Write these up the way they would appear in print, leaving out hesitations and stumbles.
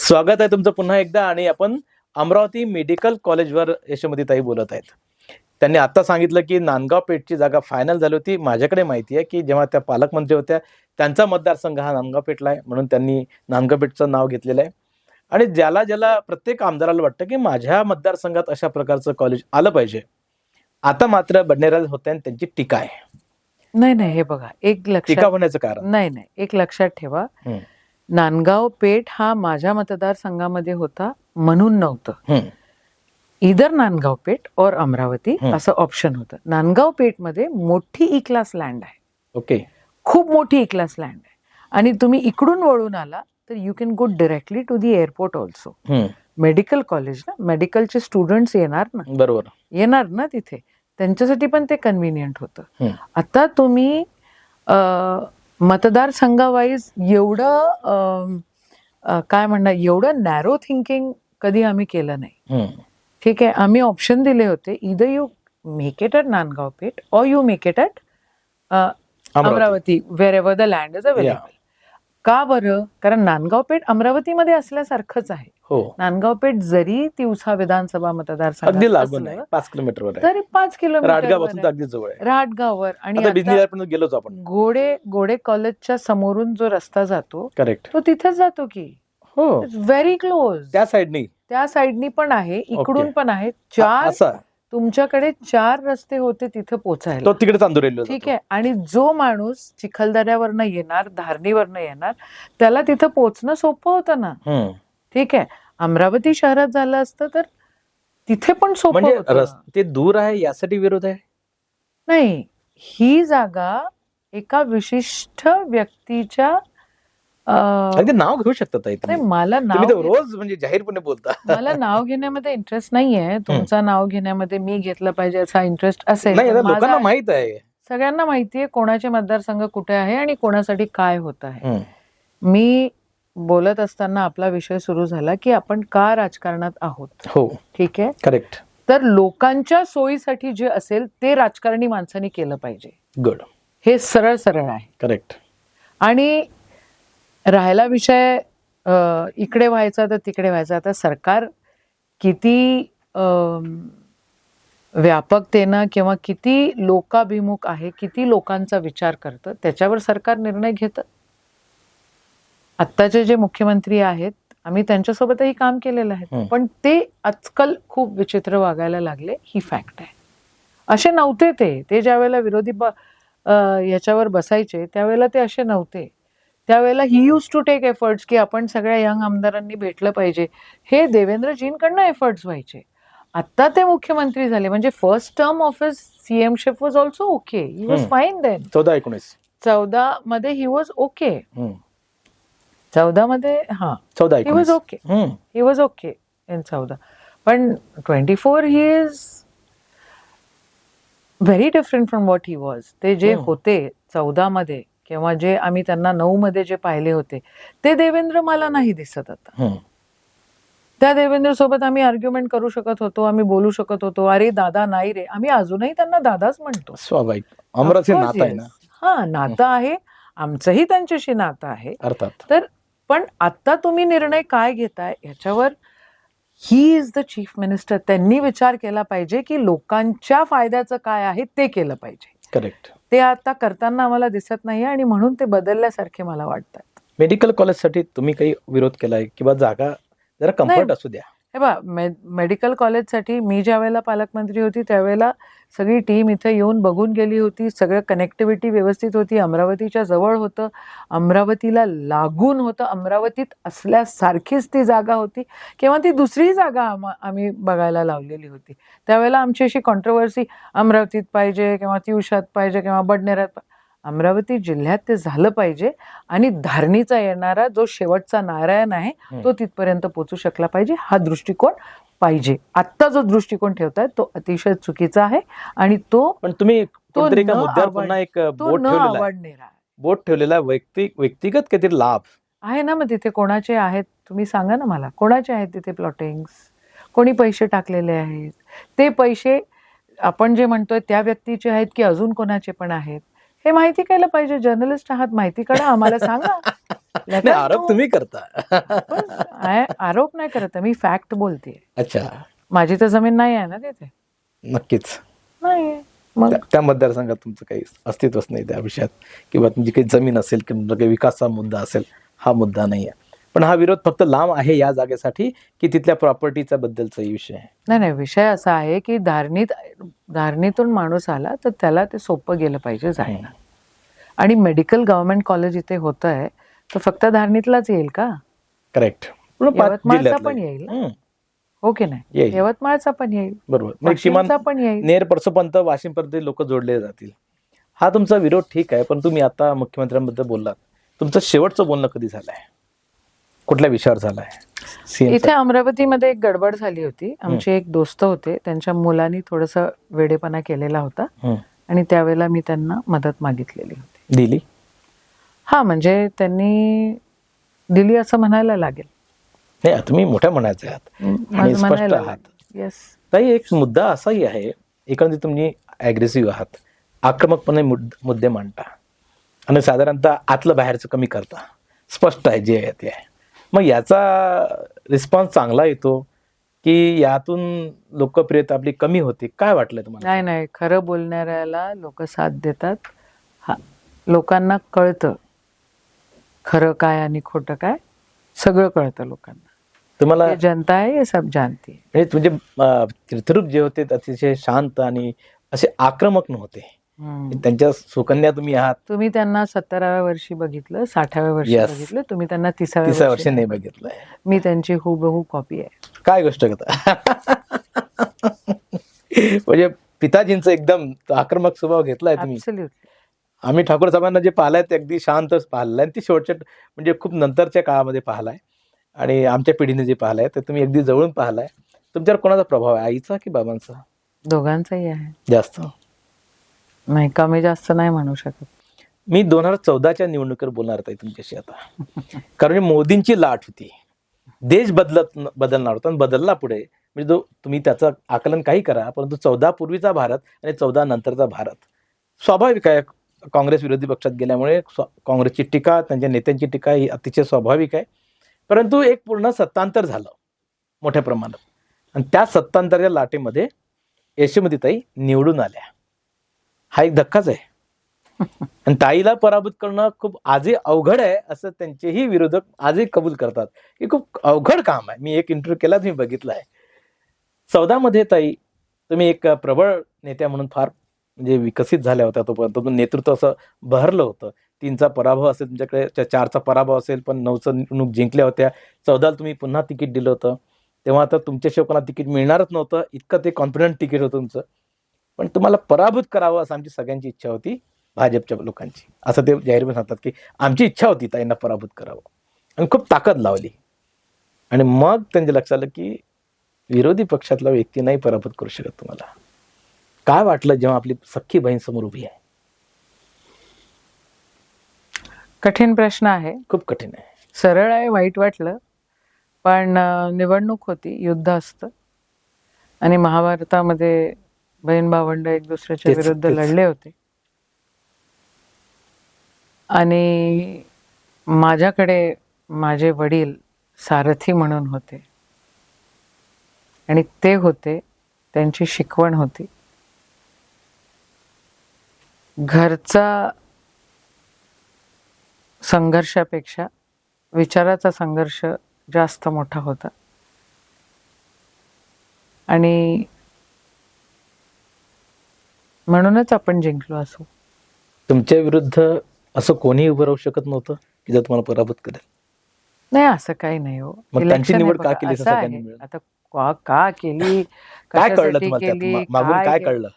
स्वागत आहे तुमचं पुन्हा एकदा. आणि आपण अमरावती मेडिकल कॉलेजवर यशोमती ताई बोलत आहेत. त्यांनी आता सांगितलं की नांदगाव पेठची जागा फायनल झाली होती. माझ्याकडे माहिती आहे की जेव्हा त्या पालकमंत्री होत्या त्यांचा मतदारसंघ हा नांदगाव पेठला आहे, म्हणून त्यांनी नांदगाव पेठचं नाव घेतलेलं आहे. आणि ज्याला ज्याला प्रत्येक आमदाराला वाटतं की माझ्या मतदारसंघात अशा प्रकारचं कॉलेज आलं पाहिजे. आता मात्र बडनेरा होत्या आणि त्यांची टीका आहे. नाही नाही, हे बघा, एक टीका लक्षात होण्याचं कारण नाही नाही एक लक्षात ठेवा. नांदगाव पेठ हा माझ्या मतदारसंघामध्ये होता म्हणून नव्हतं. इधर नांदगाव पेठ और अमरावती असं ऑप्शन होतं. नांदगाव पेठ मध्ये मोठी ई क्लास लँड आहे. ओके, खूप मोठी ई क्लास लँड आहे. आणि तुम्ही इकडून वळून आला तर you can go directly to the airport also. Medical college ना, मेडिकलचे स्टुडंट्स येणार ना, बरोबर, येणार ना तिथे, त्यांच्यासाठी पण ते कन्व्हिनियंट होतं. आता तुम्ही मतदारसंघावाईज एवढं काय म्हणणार, एवढं नॅरो थिंकिंग कधी आम्ही केलं नाही. ठीक आहे, आम्ही ऑप्शन दिले होते, इधर you make it at Nandgaon Peth और you make it at Amravati, wherever the land is available. का बरं? कारण नांदगाव पेठ अमरावतीमध्ये असल्यासारखंच आहे. नांदगाव पेठ जरी तिवसा विधानसभा मतदारसंघ अगदी लागून आहे, 5 किलोमीटरवर आहे. तरी 5 राटगावापासून अगदी जवळ आहे. राटगावर. आणि गेलोच आपण. घोडे कॉलेजच्या समोरून जो रस्ता जातो, करेक्ट, तो तिथेच जातो की. हो, व्हेरी क्लोज. त्या साइडनी पण आहे, इकडून पण आहे. तुमच्याकडे 4 रस्ते होते तिथे पोहोचायला, तो तिकडे चांदुरेला. ठीक आहे. आणि जो माणूस चिखलदऱ्यावरनं येणार, धारणीवरनं येणार, त्याला तिथं पोहोचणं सोपं होतं ना. ठीक आहे, अमरावती शहरात झालं असतं तर तिथे पण सोपं होतं. ते दूर आहे यासाठी विरोध आहे? नाही, ही जागा एका विशिष्ट व्यक्तीच्या नाव घेऊ शकतात. मला नाव रोज म्हणजे जाहीरपणे बोलता. मला नाव घेण्यामध्ये इंटरेस्ट नाहीये. तुमचं नाव घेण्यामध्ये मी घेतलं पाहिजे असा इंटरेस्ट असेल. लोकांना माहित आहे, सगळ्यांना माहितीये कोणाचे मतदारसंघ कुठे आहे आणि कोणासाठी काय होत आहे. मी बोलत असताना आपला विषय सुरू झाला की आपण का राजकारणात आहोत. हो, ठीक आहे, करेक्ट. तर लोकांच्या सोयीसाठी जे असेल ते राजकारणी माणसांनी केलं पाहिजे. गुड, हे सरळ सरळ आहे. करेक्ट. आणि राहिला विषय इकडे व्हायचा तर तिकडे व्हायचा. आता सरकार किती व्यापकतेनं किंवा किती लोकाभिमुख आहे, किती लोकांचा विचार करतं, त्याच्यावर सरकार निर्णय घेतं. आत्ताचे जे मुख्यमंत्री आहेत, आम्ही त्यांच्यासोबतही काम केलेलं आहे, पण ते आजकाल खूप विचित्र वागायला लागले, ही फॅक्ट आहे. असे नव्हते ते ज्यावेळेला विरोधी याच्यावर बसायचे त्यावेळेला ते असे नव्हते. त्यावेळेला ही यूज टू टेक एफर्ट्स की आपण सगळ्या यंग आमदारांनी भेटलं पाहिजे. हे देवेंद्रजींकडनं एफर्ट्स व्हायचे. आता ते मुख्यमंत्री झाले म्हणजे first term of his CMship was also okay. He was fine then. 14 मध्ये ही वॉज ओके. 14 मध्ये he was okay. He was okay in 14. पण 24 he is very different from what he was. ते जे होते 14 मध्ये किंवा जे आम्ही त्यांना 9 मध्ये जे पाहिले होते ते देवेंद्र मला नाही दिसत आता. त्या देवेंद्र सोबत आम्ही आर्ग्युमेंट करू शकत होतो, आम्ही बोलू शकत होतो. अरे दादा नाही रे, आम्ही अजूनही त्यांना दादाच म्हणतो. स्वाभाविक, अमरावती नातं आहे ना. हा, नातं आहे, आमचंही त्यांच्याशी नातं आहे अर्थात. तर पण आता तुम्ही निर्णय काय घेताय याच्यावर he is the chief minister. त्यांनी विचार केला पाहिजे की लोकांच्या फायद्याचं काय आहे ते केलं पाहिजे. करेक्ट. ते आता करताना आम्हाला दिसत नाही आणि म्हणून ते बदलल्यासारखे मला वाटतात. मेडिकल कॉलेजसाठी तुम्ही काही विरोध केलाय किंवा जागा जरा कम्फर्ट असू द्या? हे बा, मेडिकल कॉलेजसाठी मी ज्या वेळेला पालकमंत्री होती त्यावेळेला सगळी टीम इथे येऊन बघून गेली होती. सगळं कनेक्टिव्हिटी व्यवस्थित होती. अमरावतीच्या जवळ होतं, अमरावतीला लागून होतं, अमरावतीत असल्यासारखीच ती जागा होती किंवा ती दुसरी जागा आम्ही बघायला लावलेली होती. त्यावेळेला आमची अशी कॉन्ट्रोवर्सी, अमरावतीत पाहिजे किंवा तिवसात पाहिजे किंवा बडनेरात. अमरावती जिल्ह्यात ते झालं पाहिजे आणि धारणीचा येणारा जो शेवटचा नारायण आहे तो तिथपर्यंत पोहोचू शकला पाहिजे. हा दृष्टिकोन पाहिजे. आत्ता जो दृष्टिकोन ठेवताय तो अतिशय चुकीचा आहे आणि तो पण तुम्ही मुद्द्यावर पुन्हा एक बोट ठेवलेला व्यक्तिगत काहीतरी लाभ आहे ना. मग तिथे कोणाचे आहेत तुम्ही सांगा ना मला, कोणाचे आहेत तिथे प्लॉटिंग्स, कोणी पैसे टाकलेले आहेत? ते पैसे आपण जे म्हणतोय त्या व्यक्तीचे आहेत की अजून कोणाचे पण आहेत हे माहिती केलं पाहिजे. जर्नलिस्ट आहात, माहिती काढा, आम्हाला सांगा. Let नाही, us आरोप know. तुम्ही करता. आरोप नाही करत आहे, मी फॅक्ट बोलते. अच्छा, माझी तर जमीन नाही आहे ना तिथे. नक्कीच. नाही मग त्या मतदारसंघात तुमचं काही अस्तित्वच नाही त्या विषयात, किंवा तुमची काही जमीन असेल किंवा काही विकासाचा मुद्दा असेल, हा मुद्दा नाही आहे. पण हा विरोध फक्त लांब आहे या जागेसाठी, की तिथल्या प्रॉपर्टीचा बद्दलचा विषय आहे? नाही विषय असा आहे की धारणीतून माणूस आला तर त्याला ते सोपं गेलं पाहिजे जायला. आणि मेडिकल गव्हर्नमेंट कॉलेज इथे होत आहे तर फक्त धारणीतलाच येईल का? करेक्ट. यवतमाळचा पण येईल ना? हो की नाही? येईल. यवतमाळचा पण येईल, बरोबर. म्हणजे किमान वाशिमचा पण येईल. नेर परसोपर्यंत वाशिमपर्यंत लोक जोडले जातील. हा तुमचा विरोध ठीक आहे, पण तुम्ही आता मुख्यमंत्र्यांबद्दल बोललात. तुमचं शेवटचं बोलणं कधी झालंय? कुठल्या विषयावर झालंय? इथे अमरावतीमध्ये एक गडबड झाली होती. आमचे एक दोस्त होते, त्यांच्या मुलांनी थोडस वेडेपणा केलेला होता आणि त्यावेळेला मी त्यांना मदत मागितलेली होती. दिली? हा, म्हणजे त्यांनी दिली असं म्हणायला लागेल. नाही, तुम्ही मोठ्या मनाचे आहात आणि स्पष्ट आहात. येस. ताई, एक मुद्दा असाही आहे, एकंदरीत तुम्ही अग्रेसिव्ह आहात, आक्रमकपणे मुद्दे मांडता आणि साधारणतः आतलं बाहेरचं कमी करता. स्पष्ट आहे जे आहे ते आहे. मग याचा रिस्पॉन्स चांगला येतो की यातून लोकप्रियता आपली कमी होते? काय वाटलं तुम्हाला? नाही, खरं बोलणाऱ्याला लोक साथ देतात. हा, लोकांना कळतं खरं काय आणि खोटं काय, सगळं कळतं लोकांना. तुम्हाला ये जनता आहे, ये सब जानती है. म्हणजे तीर्थरूप जे होते अतिशय शांत आणि असे आक्रमक नव्हते. त्यांच्या सुकन्या तुम्ही आहात. तुम्ही त्यांना 17व्या वर्षी बघितलं, 60व्या वर्षी Yes. बघितलं, तुम्ही त्यांना 30व्या 30व्या वर्षी नाही बघितलंय. मी त्यांची हुबहू कॉपी आहे. काय गोष्ट करता? म्हणजे पिताजींचा एकदम आक्रमक स्वभाव घेतलाय तुम्ही. Absolutely. आम्ही ठाकूर साहेबांना जे पाहिलंय ते अगदी शांतच पाहिलंय आणि ती शेवटच्या म्हणजे खूप नंतरच्या काळामध्ये पाहिलाय आणि आमच्या पिढीने जे पाहिलंय ते तुम्ही अगदी जवळून पाहिलाय. तुमच्यावर कोणाचा प्रभाव आहे, आईचा की बाबांचा? दोघांचाही आहे. जास्त? नाही, कमी जास्त नाही म्हणू शकत. मी 2014च्या निवडणुकीवर बोलणार आहे तुमच्याशी आता. कारण मोदींची लाट होती, देश बदलणार होता आणि बदलला पुढे. म्हणजे जो तुम्ही त्याचं आकलन काही करा, परंतु 14 पूर्वीचा भारत आणि 14 नंतरचा भारत स्वाभाविक आहे. काँग्रेस विरोधी पक्षात गेल्यामुळे काँग्रेसची टीका, त्यांच्या नेत्यांची टीका ही अतिशय स्वाभाविक आहे. परंतु एक पूर्ण सत्तांतर झालं मोठ्या प्रमाणात आणि त्या सत्तांतराच्या लाटेमध्ये यशोमतीताई निवडून आल्या. हा एक धक्काच आहे. आणि ताईला पराभूत करणं खूप आजही अवघड आहे असं त्यांचेही विरोधक आजही कबूल करतात की खूप अवघड काम आहे. मी एक इंटरव्ह्यू केला, तुम्ही बघितला आहे. 14 मध्ये ताई तुम्ही एक प्रबळ नेत्या म्हणून फार म्हणजे विकसित झाल्या होत्या. तोपर्यंत तुमचं नेतृत्व असं बहरलं होतं. 3चा पराभव असेल तुमच्याकडे, 4चा पराभव असेल, पण 9चं निवडणूक जिंकल्या होत्या. 14ला तुम्ही पुन्हा तिकीट दिलं होतं. तेव्हा तर तुमच्याशिवाय कोणाला तिकीट मिळणारच नव्हतं, इतकं ते कॉन्फिडंट तिकीट होतं तुमचं. पण तुम्हाला पराभूत करावं असं आमची सगळ्यांची इच्छा होती, भाजपच्या लोकांची. असं ते जाहीरपणे सांगतात की आमची इच्छा होती ताईंना पराभूत करावं आणि खूप ताकद लावली. आणि मग त्यांच्या लक्षात आलं की विरोधी पक्षातला व्यक्ती नाही पराभूत करू शकत तुम्हाला. काय वाटलं जेव्हा आपली सख्खी बहीण समोर उभी आहे? कठीण प्रश्न आहे, खूप कठीण आहे. सरळ आहे, वाईट वाटलं. पण निवडणूक होती, युद्ध असतं आणि महाभारतामध्ये बहीण भावंड एक दुसऱ्याच्या विरुद्ध लढले होते आणि माझ्याकडे माझे वडील सारथी म्हणून होते आणि ते होते, त्यांची शिकवण होती. घरचा संघर्षापेक्षा विचाराचा संघर्ष जास्त मोठा होता आणि म्हणूनच आपण जिंकलो असू. तुमच्या विरुद्ध असं कोणी उभं राहू शकत नव्हतं की जर तुम्हाला पराभूत करेल? नाही, असं काही नाही हो. मग त्यांची निवड का केली? असं आहे, आता का केली, काय कळलं कशासाठी तुम्हाला केली, त्यात? मागून काय कळलं?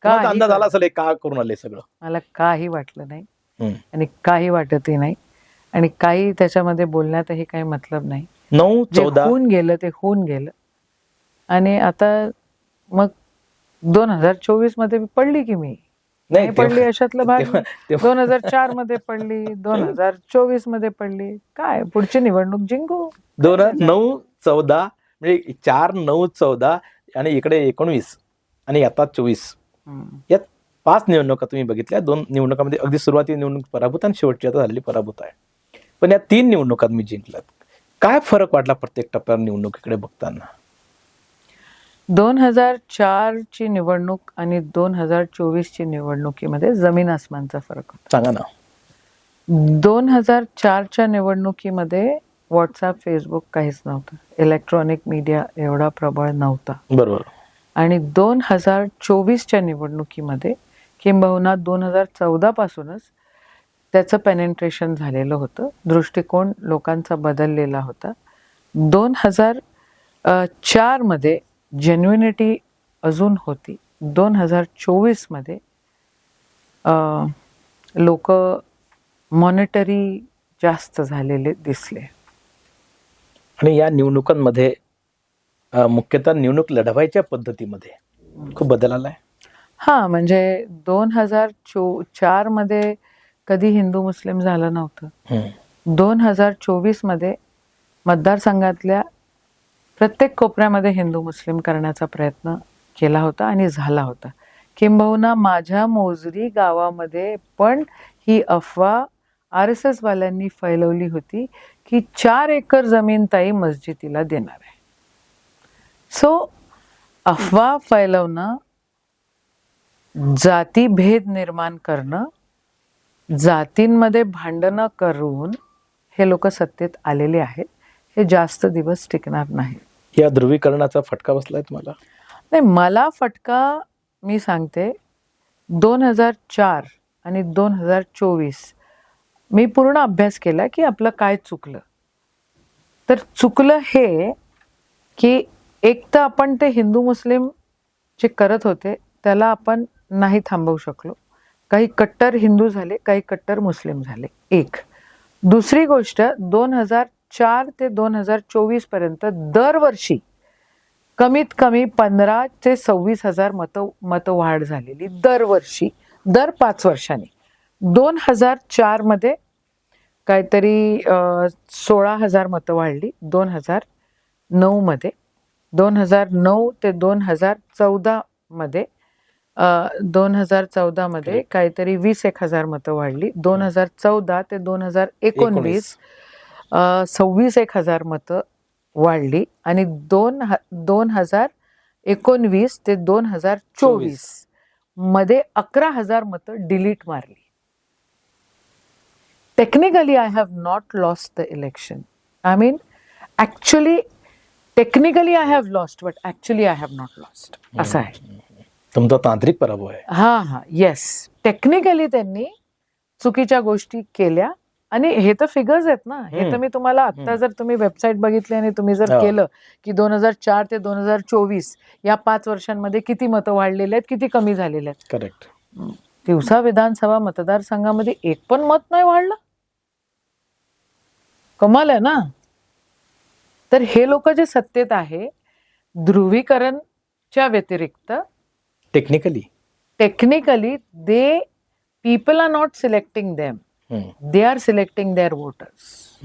तुम्हाला अंदाज आला असेल का करून आले सगळं? मला काही वाटलं नाही आणि काही वाटतही नाही आणि काही त्याच्यामध्ये बोलण्यातही काही मतलब नाही. 9-14 होऊन गेलं ते होऊन गेलं आणि आता मग 2024 मध्ये पडली की मी नाही पडली अशातलं भाग. 2004 मध्ये पडली, 2024 मध्ये पडली, काय पुढची निवडणूक जिंकू. 9-14 म्हणजे 4-9-14 आणि इकडे 19 आणि आता 24, यात 5 निवडणुका तुम्ही बघितल्या. 2 निवडणुकांमध्ये अगदी सुरुवाती निवडणूक पराभूत आणि शेवटची आता झालेली पराभूत आहे. पण या 3 निवडणुकात मी जिंकलात. काय फरक वाटला प्रत्येक टप्प्यावर निवडणुकीकडे बघताना? 2004 ची निवडणूक आणि 2024 ची निवडणुकीमध्ये जमीन आसमानचा फरक होता. सांगा ना. 2004च्या निवडणुकीमध्ये व्हॉट्सअप, फेसबुक काहीच नव्हतं. इलेक्ट्रॉनिक मीडिया एवढा प्रबळ नव्हता. बरोबर. आणि 2024च्या निवडणुकीमध्ये किंबहुना 2014 पासूनच त्याचं पेनेट्रेशन झालेलं होतं. दृष्टिकोन लोकांचा बदललेला होता. 2004 मध्ये जेन्युइनिटी अजून होती. 2024 मध्ये लोक मॉनिटरी जास्त झालेले दिसले. आणि या निवडणुकांमध्ये मुख्यतः निवडणूक लढवायच्या पद्धतीमध्ये खूप बदल आलाय. हा, म्हणजे 2004 मध्ये कधी हिंदू मुस्लिम झालं नव्हतं. 2024 मध्ये मतदारसंघातल्या प्रत्येक कोपऱ्यामध्ये हिंदू मुस्लिम करण्याचा प्रयत्न केला होता आणि झाला होता. किंबहुना माझ्या मोजरी गावामध्ये पण ही अफवा RSS वाल्यांनी फैलवली होती की 4 एकर जमीन ताई मस्जिदीला देणार आहे. सो अफवा फैलवणं, जातीभेद निर्माण करणं, जातींमध्ये भांडणं करून हे लोक सत्तेत आलेले आहेत. हे जास्त दिवस टिकणार नाही. या ध्रुवीकरणाचा फटका बसलाय तुम्हाला? नाही, मला फटका मी सांगते, 2004 आणि 2024 मी पूर्ण अभ्यास केला की आपलं काय चुकलं. तर चुकलं हे की एक तर आपण ते हिंदू मुस्लिम जे करत होते त्याला आपण नाही थांबवू शकलो. काही कट्टर हिंदू झाले, काही कट्टर मुस्लिम झाले. एक. दुसरी गोष्ट, 2004 ते 2024 पर्यंत दरवर्षी कमीत कमी 15 ते 26 हजार मत वाढ झालेली दरवर्षी, दर 5 वर्षांनी. 2004 मध्ये काहीतरी 16,000 मतं वाढली. 2009 मध्ये, 2009 ते 2014 मध्ये, 2014 मध्ये काहीतरी 21,000 मतं वाढली. 2014 ते 2019 26,000 मतं वाढली. आणि 2019 ते 2024 मध्ये 11,000 मतं डिलीट मारली. Technically I have not lost the election. I mean actually technically I have lost, but actually I have not lost. असं आहे. तुमचा तांत्रिक पराभव आहे. हा, येस. टेक्निकली त्यांनी चुकीच्या गोष्टी केल्या. आणि हे तर फिगर्स आहेत ना. हे तर मी तुम्हाला आता, जर तुम्ही वेबसाईट बघितली आणि तुम्ही जर केलं की 2004 ते 2024 या 5 वर्षांमध्ये किती मतं वाढलेले आहेत, किती कमी झालेले आहेत. करेक्ट. तिवसा विधानसभा मतदारसंघामध्ये एक पण मत नाही वाढलं. कमाल आहे ना. तर हे लोक जे सत्तेत आहे, ध्रुवीकरणच्या व्यतिरिक्त technically they people are not selecting them, they are selecting their voters.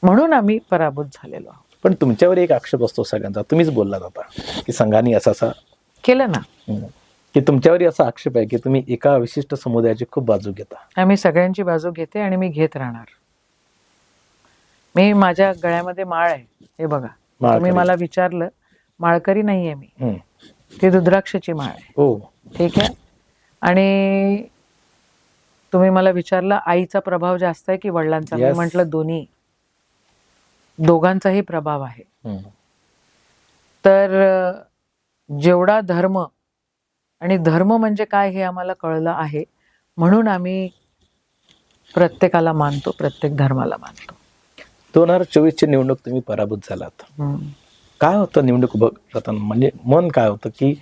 म्हणून आम्ही पराभूत झालेलो आहोत. पण तुमच्यावर एक आक्षेप असतो सगळ्यांचा, तुम्हीच बोललात आता की संघाने असं केलं ना, की तुमच्यावरही असा आक्षेप आहे की तुम्ही एका विशिष्ट समुदायाची खूप बाजू घेता. आम्ही सगळ्यांची बाजू घेते आणि मी घेत राहणार. मी, माझ्या गळ्यामध्ये माळ आहे, हे बघा. तुम्ही मला विचारलं, माळकरी नाहीये मी, ती रुद्राक्षाची माळ आहे. हो, ठीक आहे. आणि तुम्ही मला विचारलं आईचा प्रभाव जास्त आहे की वडिलांचा, मी म्हटलं दोन्ही, दोघांचाही प्रभाव आहे. तर जेवढा धर्म, आणि धर्म म्हणजे काय हे आम्हाला कळलं आहे, म्हणून आम्ही प्रत्येकाला मानतो, प्रत्येक धर्माला मानतो. 2024 ची निवडणूक तुम्ही पराभूत झालात. काय होतं निवडणूक बघताना, म्हणजे मन काय होतं की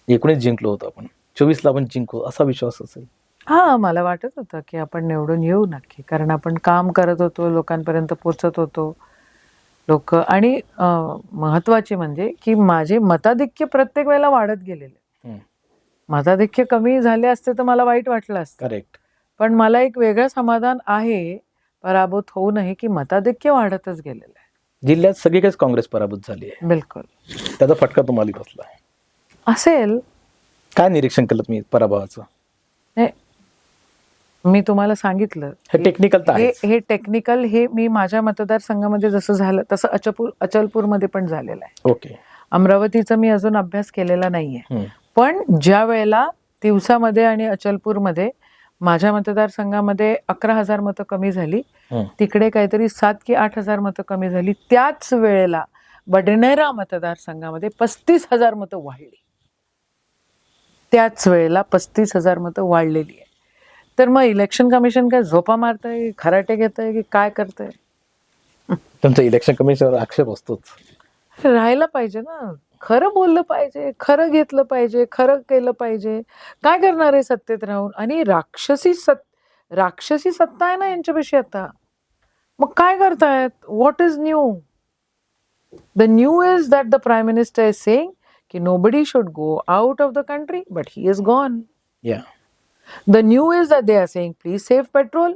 19 जिंकलो होतो आपण, 24 ला आपण जिंकू, असा विश्वास असेल? हा, मला वाटत होतं की आपण निवडून येऊ नक्की, कारण आपण काम करत होतो, लोकांपर्यंत पोचत होतो. लोक, आणि महत्वाचे म्हणजे की माझे मताधिक्य प्रत्येक वेळेला वाढत गेलेले. मताधिक्य कमी झाले असते तर मला वाईट वाटलं असतं. करेक्ट. पण मला एक वेगळं समाधान आहे पराभूत होऊनही की मताधिक्य वाढतच गेलेलं आहे. जिल्ह्यात सगळीकडेच काँग्रेस पराभूत झाली आहे. बिलकुल. त्याचा फटका तुम्हाला बसला असेल. काय निरीक्षण केलं तुम्ही पराभवाचं? मी तुम्हाला सांगितलं हे टेक्निकल तर हे आहेच. हे टेक्निकल हे मी माझ्या मतदारसंघामध्ये जसं झालं तसं अचलपूरमध्ये पण झालेलं आहे. ओके. अमरावतीचा मी अजून अभ्यास केलेला नाहीये, हम्म. पण ज्या वेळेला तिवसामध्ये आणि अचलपूरमध्ये माझ्या मतदारसंघामध्ये 11,000 मतं कमी झाली, तिकडे काहीतरी 7 की 8,000 मतं कमी झाली, त्याच वेळेला बडनेरा मतदारसंघामध्ये 35,000 मतं वाढली. त्याच वेळेला 35,000 मतं वाढलेली आहे. तर मग इलेक्शन कमिशन काय झोपा मारतंय, खराटे घेतंय की काय करतंय? तुमचं इलेक्शन कमिशनवर आक्षेप असतोच. राहायला पाहिजे ना, खरं बोललं पाहिजे, खरं घेतलं पाहिजे, खरं केलं पाहिजे. काय करणार आहे सत्तेत राहून? आणि राक्षसी सत्ता आहे ना यांच्यापाशी आता. मग काय करतायत? What is new? The new is that the prime minister is saying की nobody should go out of the country, but he is gone. या the new is that they are saying please save petrol,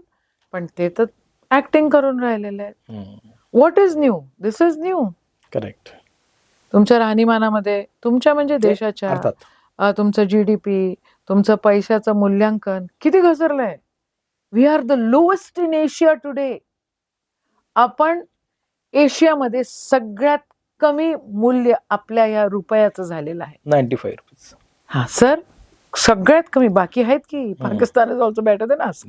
पण ते तर acting करून राहिलेले आहेत. What is new? This is new. Correct. तुमच्या राहणीमानामध्ये, तुमच्या म्हणजे देशाच्या, अर्थात तुमचं GDP, तुमचं पैशाचं मूल्यांकन किती घसरलंय. We are the lowest in Asia today. आपण एशियामध्ये सगळ्यात कमी मूल्य आपल्या या रुपयाचं झालेलं आहे. 95 रुपीज. हा सर, सगळ्यात कमी. बाकी आहेत की Pakistan is also better than us.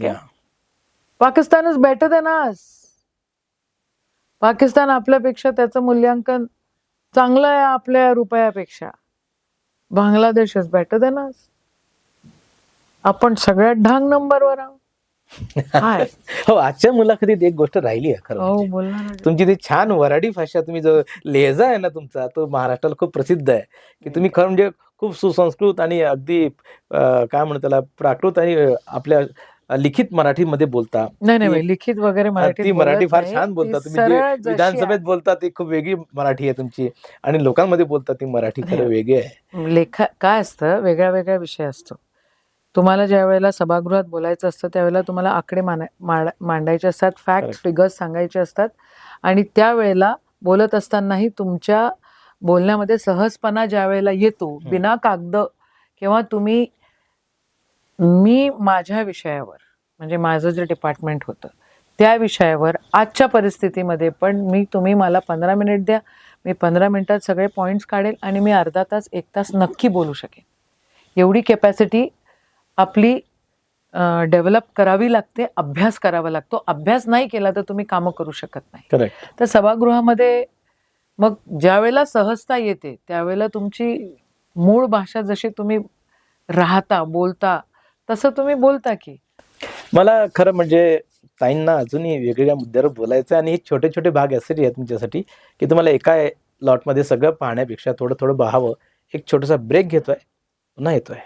Pakistan is better than us. Pakistan आपल्यापेक्षा त्याचं मूल्यांकन चांगलं आहे आपल्या रुपयापेक्षा. Bangladesh is better than us. आपण सगळ्यात ढांग नंबरवर आहोत. हो, आजच्या मुलाखतीत एक गोष्ट राहिली आहे खरं हो, म्हणजे. बोलणार. तुमची ती छान वराडी भाषा, तुम्ही जो लहेजा आहे ना तुमचा, तो महाराष्ट्राला खूप प्रसिद्ध आहे. की तुम्ही खरं म्हणजे खूप सुसंस्कृत आणि अगदी काय म्हणतात त्याला, प्राकृत आणि आपल्या लिखित मराठीमध्ये बोलता. नाही, लिखित वगैरे मराठी. ती मराठी फार छान बोलता तुम्ही. जे विधानसभेत बोलता ती खूप वेगळी मराठी आहे तुमची, आणि लोकांमध्ये बोलता ती मराठी खरं वेगळी आहे. काय असतं, वेगळा वेगळा विषय असतो. तुम्हाला ज्या वेळेला सभागृहात बोलायचं असतं त्यावेळेला तुम्हाला आकडे मांडायचे असतात, फॅक्ट फिगर्स सांगायचे असतात, आणि त्यावेळेला बोलत असतानाही तुमच्या बोलण्यामध्ये सहजपणा ज्या वेळेला येतो, बिना कागद किंवा मी माझ्या विषयावर, म्हणजे माझं जे डिपार्टमेंट होतं त्या विषयावर आजच्या परिस्थितीमध्ये पण तुम्ही मला 15 मिनिट द्या, मी 15 मिनिटात सगळे पॉइंट्स काढेल आणि मी अर्धा तास 1 तास नक्की बोलू शकेन. एवढी कॅपॅसिटी आपली डेव्हलप करावी लागते, अभ्यास करावा लागतो. अभ्यास नाही केला तर तुम्ही कामं करू शकत नाही. तर सभागृहामध्ये मग ज्या वेळेला सहजता येते त्यावेळेला तुमची मूळ भाषा जशी तुम्ही राहता, बोलता, तसं तुम्ही बोलता की. मला खरं म्हणजे ताईंना अजूनही वेगवेगळ्या मुद्द्यावर बोलायचं आहे, आणि हे छोटे छोटे भाग यासाठी आहेत तुमच्यासाठी की तुम्हाला एका लॉटमध्ये सगळं पाहण्यापेक्षा थोडं थोडं पाहावं. एक छोटासा ब्रेक घेतोय, पुन्हा येतोय.